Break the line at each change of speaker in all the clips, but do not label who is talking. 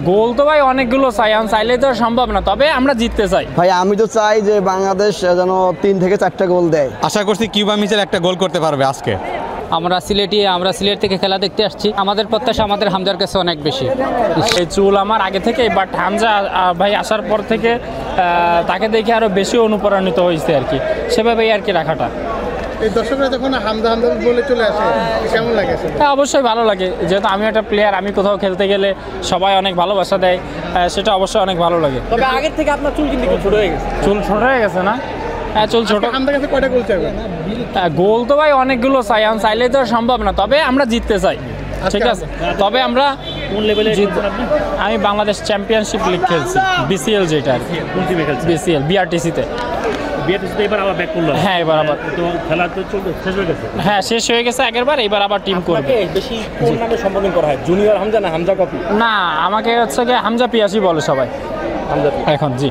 গোল তো ভাই অনেকগুলো চাই, চাইলে তো সম্ভব না, তবে আমরা জিততে চাই
ভাই। আমি তো চাই যে বাংলাদেশ যেন 3 থেকে 4টা গোল দেয়।
আশা করছি কিউবা মিচেল একটা গোল করতে পারবে আজকে।
আমরা সিলেট থেকে খেলা দেখতে আসছি, আমাদের প্রত্যাশা আমাদের হামজার কাছে অনেক বেশি।
এই চুল আমার আগে থেকে, বাট হামজা ভাই আসার পর থেকে তাকে দেখে আরো বেশি অনুপ্রাণিত হয়েছে আর কি, সেভাবেই আর কি রাখাটা।
এই দর্শকরা যখন হামজা হামজা বলে চলে আসে কেমন লাগে?
হ্যাঁ, অবশ্যই ভালো লাগে, যেহেতু আমি একটা প্লেয়ার, আমি কোথাও খেলতে গেলে সবাই অনেক ভালোবাসা দেয়, সেটা অবশ্যই অনেক ভালো লাগে।
তবে আগের থেকে আপনার চুল কিন্তু ছোট হয়ে গেছে।
চুল ছোট হয়ে গেছে না? হ্যাঁ, চুল ছোট।
হামজার কাছে কয়টা গোল চাইবেন?
গোল তো ভাই অনেকগুলো চাই, চাইলে তো সম্ভব না, তবে আমরা জিততে চাই, ঠিক আছে। তবে আমরা
কোন লেভেলে?
আমি বাংলাদেশ চ্যাম্পিয়নশিপ লিগ খেলছি, বিসিএল, যেটা আর কি।
কোন টিমে খেলছেন?
বিসিএল বিআরটিসিতে।
বিআরটিসিতে এবার আবার ব্যাক করলো?
হ্যাঁ, এবার আবার।
তো খেলা তো চলতে শেষ হয়ে গেছে?
হ্যাঁ, শেষ হয়ে গেছে আগেরবার, এবার আবার টিম করবে।
বেশি কোন নামে সম্বোধন করা হয়? জুনিয়র হামজা না হামজা কপি?
না, আমাকে হচ্ছে কি হামজা পিয়াসই বলে সবাই
হামজা
এখন। জি,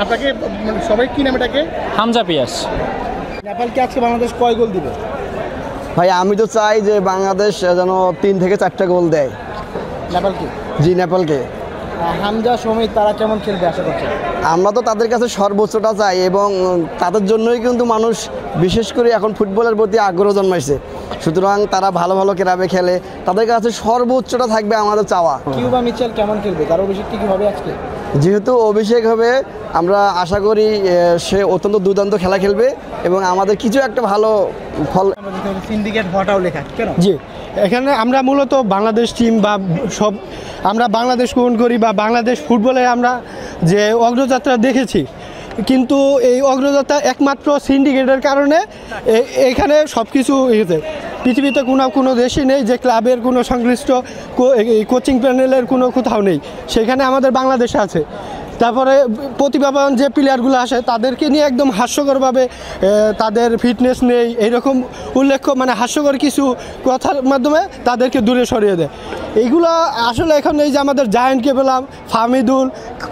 আপনাকে সবাই কি নামে ডাকে?
হামজা পিয়াস।
নেপালকে আজকে বাংলাদেশ কয় গোল দিবে?
ভাই আমি তো চাই যে বাংলাদেশ যেন 3 থেকে 4টা গোল দেয়।
নেপালকে?
জি, নেপালকে।
হামজা সমিত তারা কেমন খেলবে আশা করছেন?
আমরা তো তাদের কাছে সর্বোচ্চটা চাই, এবং তাদের জন্যই কিন্তু মানুষ বিশেষ করে এখন ফুটবলের প্রতি আগ্রহ জন্মাইছে। সুতরাং তারা ভালো ভালো ক্লাবে খেলে, তাদের কাছে সর্বোচ্চটা থাকবে আমাদের চাওয়া।
কিউবা মিচেল কেমন খেলবে? তার অভিষেক কি হবে আজকে?
যেহেতু অভিষেক হবে, আমরা আশা করি সে অত্যন্ত দুর্দান্ত খেলা খেলবে এবং আমাদের কিছু একটা ভালো ফল।
সিন্ডিকেট হওয়াটাও লেখা কেন?
জি, এখানে আমরা মূলত বাংলাদেশ টিম বা সব আমরা বাংলাদেশ গ্রহণ করি, বা বাংলাদেশ ফুটবলে আমরা যে অগ্রযাত্রা দেখেছি, কিন্তু এই অগ্রযাত্রা একমাত্র সিন্ডিকেটের কারণে এখানে সব কিছু হয়েছে। পৃথিবীতে কোনো দেশই নেই যে ক্লাবের কোনো সংশ্লিষ্ট কোচিং প্যানেলের কোনো কোথাও নেই, সেখানে আমাদের বাংলাদেশে আছে। তারপরে প্রতিভাবান যে প্লেয়ারগুলো আসে তাদেরকে নিয়ে একদম হাস্যকরভাবে তাদের ফিটনেস নেই এইরকম উল্লেখ্য, মানে হাস্যকর কিছু কথার মাধ্যমে তাদেরকে দূরে সরিয়ে দেয়। এইগুলো আসলে এখন এই যে আমাদের জায়ান্টকে পেলাম, ফাহমিদুল,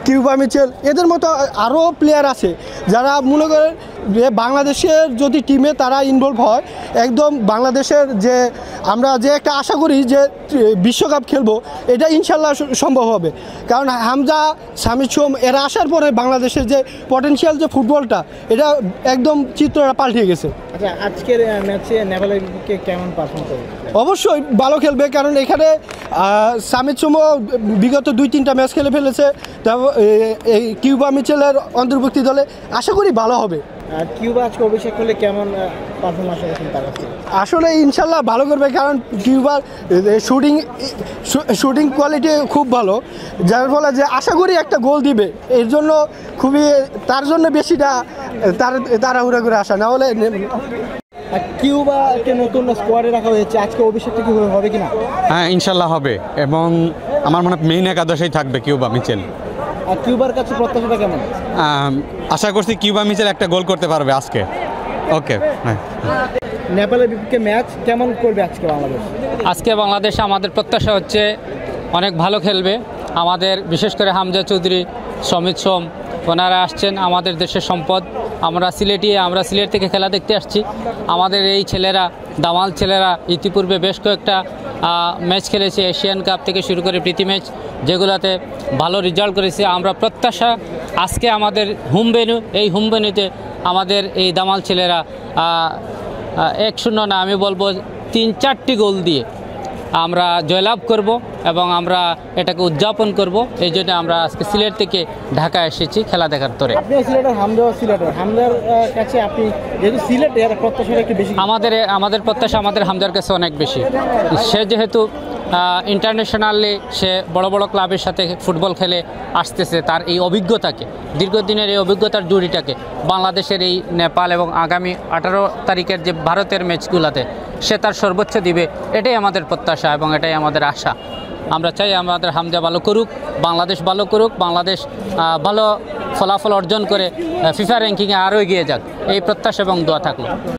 কিউবা মিচেল, এদের মতো আরও প্লেয়ার আছে যারা মনে করেন যে বাংলাদেশের যদি টিমে তারা ইনভলভ হয়, একদম বাংলাদেশের যে আমরা যে একটা আশা করি যে বিশ্বকাপ খেলবো, এটা ইনশাল্লাহ সম্ভব হবে। কারণ হামজা, সামিদ সোম এরা আসার পরে বাংলাদেশের যে পটেনশিয়াল যে ফুটবলটা, এটা একদম চিত্রটা পাল্টে গেছে।
আচ্ছা, আজকের ম্যাচে নেপালের কেমন পারফর্ম করবে?
অবশ্যই ভালো খেলবে, কারণ এখানে সামিদ সোমও বিগত 2-3টা ম্যাচ খেলে ফেলেছে। এই কিউবা মিচেলের অন্তর্ভুক্তি দলে আশা করি ভালো হবে।
কিউবা আজকে অভিষেক করলে কেমন পারফর্ম আশা করছেন তার কাছে?
আসলে ইনশাল্লাহ ভালো করবে, কারণ কিউবার শুটিং কোয়ালিটি খুব ভালো, যার ফলে যে আশা করি একটা গোল দিবে। এর জন্য খুবই তার জন্য বেশিটা তাড়াহুড়া করে আসা, না হলে।
কিউবাকে নতুন স্কোয়াডে রাখা হয়েছে, আজকে অভিষেকটা কি হবে কিনা?
হ্যাঁ, ইনশাল্লাহ হবে, এবং আমার মনে হয় মেইন একাদশেই থাকবে কিউবা মিচেল।
আর কিউবার কাছে প্রত্যাশাটা কেমন?
আশা করছি কিউবা মিচেল একটা গোল করতে পারবে আজকে। ওকে। হ্যাঁ,
নেপালের বিপক্ষে ম্যাচ কেমন করবে আজকে বাংলাদেশ?
আজকে বাংলাদেশ আমাদের প্রত্যাশা হচ্ছে অনেক ভালো খেলবে। আমাদের বিশেষ করে হামজা চৌধুরী, সমিত সোম, ওনারা আসছেন, আমাদের দেশের সম্পদ। আমরা সিলেট থেকে খেলা দেখতে আসছি, আমাদের এই ছেলেরা, দামাল ছেলেরা ইতিপূর্বে বেশ কয়েকটা ম্যাচ খেলেছে, এশিয়ান কাপ থেকে শুরু করে প্রীতি ম্যাচ, যেগুলোতে ভালো রেজাল্ট করেছে। আমরা প্রত্যাশা আজকে আমাদের হোম ভেন্যু, এই হোম ভেন্যুতে আমাদের এই দামাল ছেলেরা 1-0 না, আমি বলবো 3-4টি গোল দিয়ে আমরা জয়লাভ করব এবং আমরা এটাকে উদযাপন করব। এই জন্য আমরা আজকে সিলেট থেকে ঢাকা এসেছি খেলা দেখার তরে।
আপনি সিলেটের, হামজার কাছে আপনি যেহেতু সিলেটের প্রত্যাশাটা একটু বেশি,
আমাদের প্রত্যাশা আমাদের হামজার কাছে অনেক বেশি। সে যেহেতু ইন্টারন্যাশনালি সে বড় বড় ক্লাবের সাথে ফুটবল খেলে আসতেছে, তার এই অভিজ্ঞতাকে, দীর্ঘদিনের এই অভিজ্ঞতার জুড়িটাকে বাংলাদেশের এই নেপাল এবং আগামী 18 তারিখের যে ভারতের ম্যাচগুলোতে সে তার সর্বোচ্চ দিবে, এটাই আমাদের প্রত্যাশা এবং এটাই আমাদের আশা। আমরা চাই আমাদের হামজা ভালো করুক, বাংলাদেশ ভালো করুক, বাংলাদেশ ভালো ফলাফল অর্জন করে ফিফা র্যাঙ্কিংয়ে আরও এগিয়ে যাক, এই প্রত্যাশা এবং দোয়া থাকলো।